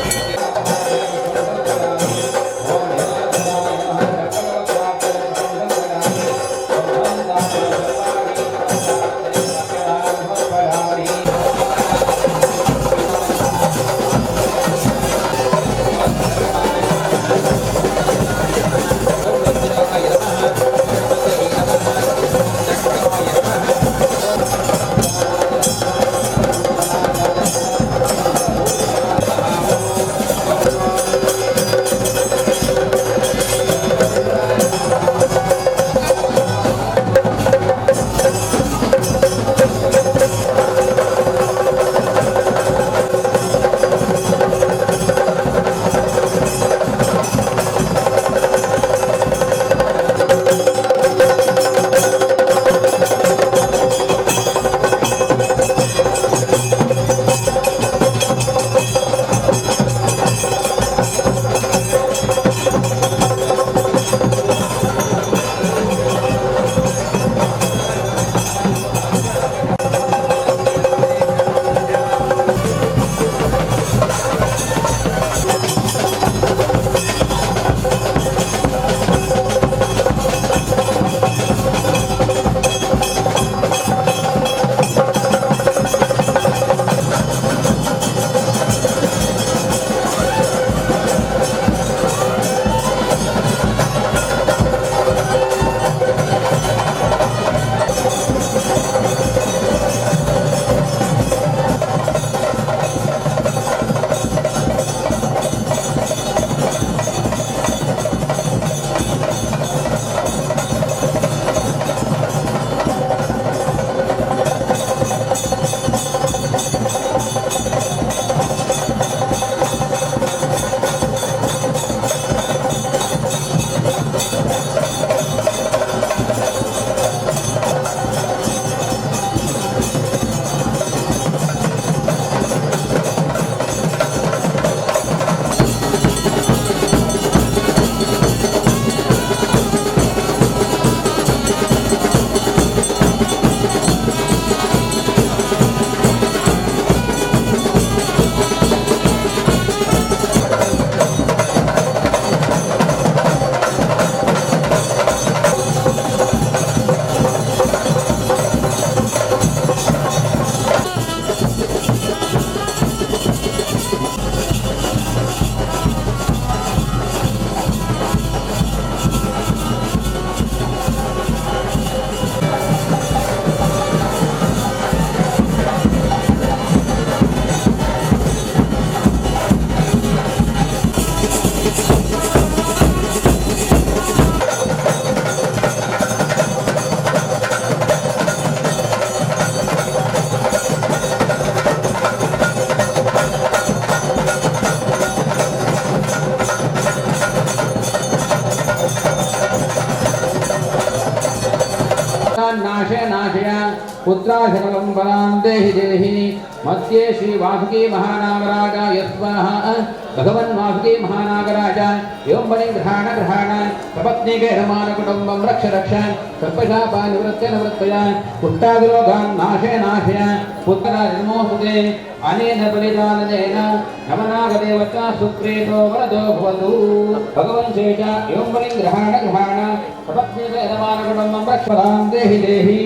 नाशय नाशय पुत्राशकलं बलां देहि देहि मध्ये श्री वासुकी महानागराजाय स्वाहा भगवन् वासुकी महानागराज एवं बलिं ग्रहाण ग्रहाण सपत्नीके रमान कुटुम्बं रक्ष रक्ष सर्पशापा निवृत्य निवृत्तय पुष्टादिरोगान् नाशय नाशय पुत्रराजनमोऽस्तुते अनेन बलिदानेन नमनागदेवता सुप्रीतो वरदो भवतु भगवन् शेष एवं बलिं ग्रहाण ग्रहाण सपत्नीके रमान कुटुम्बं रक्ष बलां देहि देहि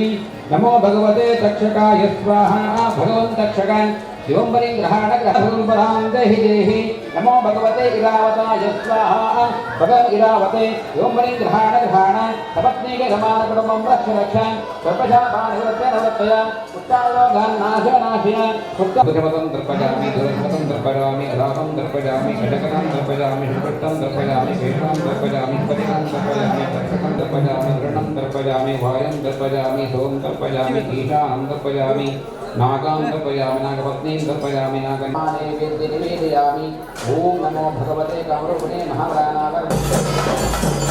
नमो भगवते तक्षकाय स्वाहा भगवन् तक्षकान् शिवं बलिं ग्रहाण ग्रहं बलां देहि देहि नमो भगवते इरावताय स्वाहा भगवन् इरावते शिवं बलिं ग्रहाण ग्रहाण सपत्नीके रमान कुटुम्बं रक्ष रक्ष सर्पशापा निवृत्य निवृत्तय पुत्रारोगान् नाशय नाशय पुत्रं दर्पयामि दुरस्मतं दर्पयामि अरापं दर्पयामि घटकं दर्पयामि शुभ्रं दर्पयामि शेषं दर्पयामि परिणं दर्पयामि तक्षकं दर्पयामि गृणं दर्पयामि वायं दर्पयामि सों दर्पयामि ईशानं दर्पयामि नागां दर्पयामि नागपत्नीं दर्पयामि नागमाने वेद्य निवेदयामि ओम नमो भगवते कामरूपिणे महाप्राणागर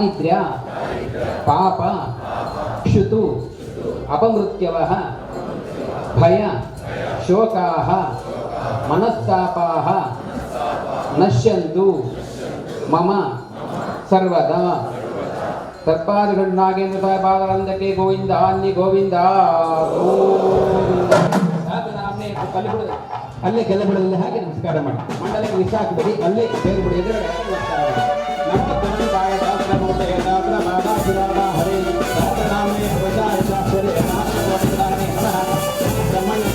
ದಾರಿದ್ರ್ಯ ಪಾಪ ಕ್ಷುತು ಅಪಮೃತ್ಯವಃ ಭಯ ಶೋಕಾಃ ಮನಸ್ತಾಪಾಃ ನಶ್ಯಂತು ಮಮ ಸರ್ವದಾ. ತತ್ಪಾದಗಳು ನಾಗೇಂದ್ರ ಪಾದರಂದಕ್ಕೆ ಗೋವಿಂದ ಅನ್ನಿ ಗೋವಿಂದ ಗೋವಿಂದ. ಅಲ್ಲೇ ಕೆಲ ಬಿಡೋದಲ್ಲಿ ಹಾಗೆ ನಮಸ್ಕಾರ ಮಾಡಿ, ಮಂಡಲಕ್ಕೆ ವಿಷ ಹಾಕಬೇಡಿ, ಅಲ್ಲೇ ಬೇರೆ ಬಿಡಿ, ಎದುರುಗಡೆ ನಮಸ್ಕಾರ ಮಾಡಿ. ಹರೇ ಸಹಸ್ರನಾಮೇ ಪ್ರಜಾಯ ಶಾಸ್ತ್ರೇ ನಾಮೇ ನಮಃ ಬ್ರಹ್ಮಣ್ಯ.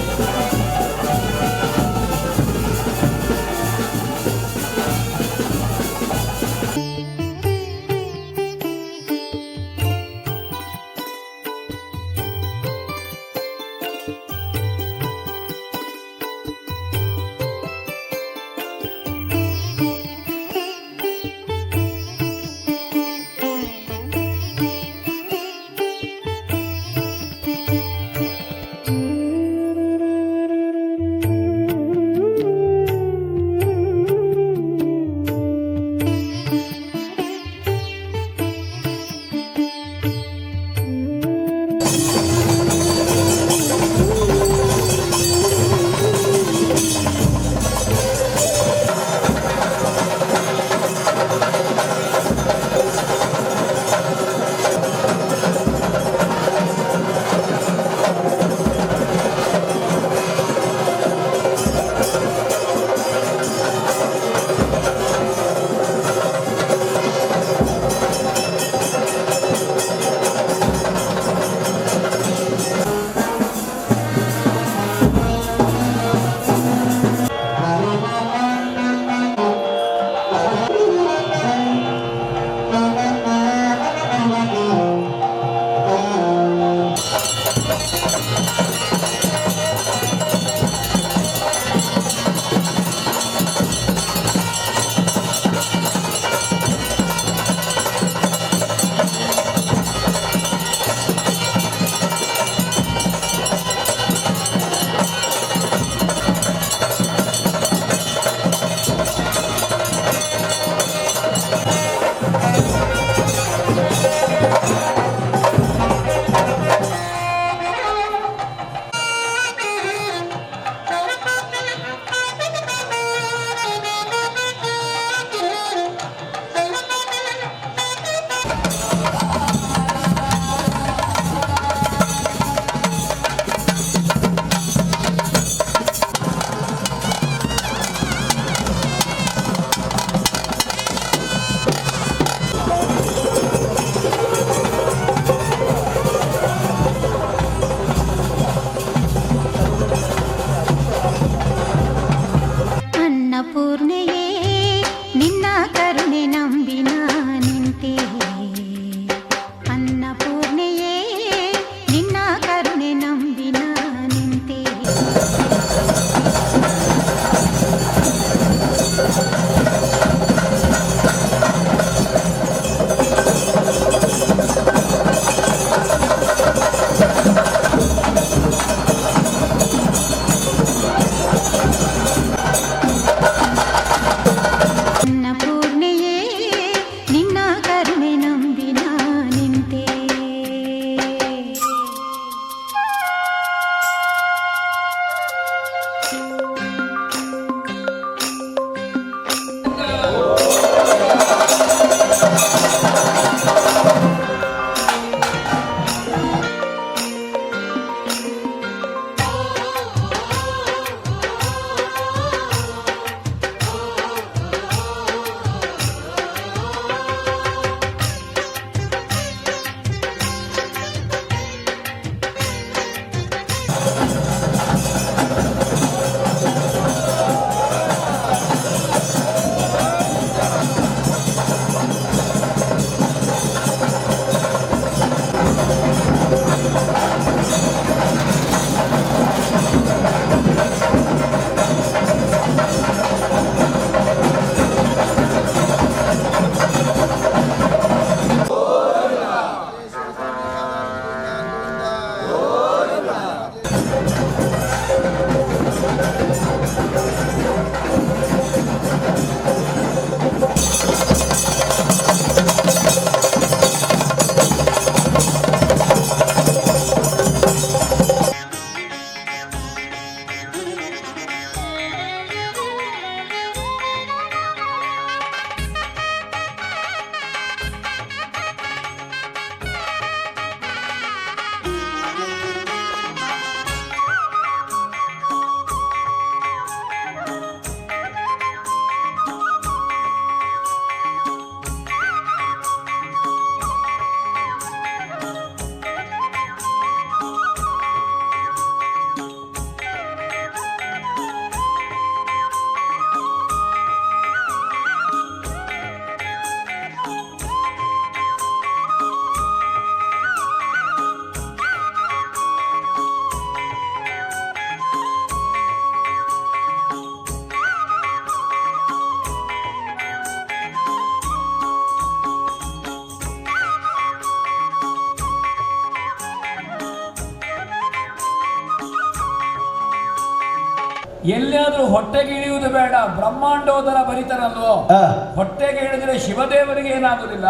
ಎಲ್ಲಿಯಾದ್ರೂ ಹೊಟ್ಟೆಗೆ ಇಳಿಯುವುದು ಬೇಡ, ಬ್ರಹ್ಮಾಂಡೋದರ ಬರಿತಾರಲ್ವೋ, ಹೊಟ್ಟೆಗೆ ಇಳಿದ್ರೆ ಶಿವದೇವರಿಗೆ ಏನಾಗುದಿಲ್ಲ,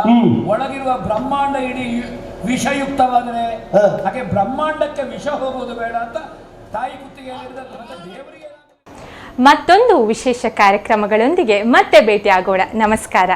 ಒಳಗಿರುವ ಬ್ರಹ್ಮಾಂಡ ಇಡೀ ವಿಷಯುಕ್ತವಾದರೆ ಹಾಗೆ ಬ್ರಹ್ಮಾಂಡಕ್ಕೆ ವಿಷ ಹೋಗುವುದು ಬೇಡ ಅಂತ ತಾಯಿ ಕುತ್ತಿಗೆ ದೇವರಿಗೆ. ಮತ್ತೊಂದು ವಿಶೇಷ ಕಾರ್ಯಕ್ರಮಗಳೊಂದಿಗೆ ಮತ್ತೆ ಭೇಟಿಯಾಗೋಣ. ನಮಸ್ಕಾರ.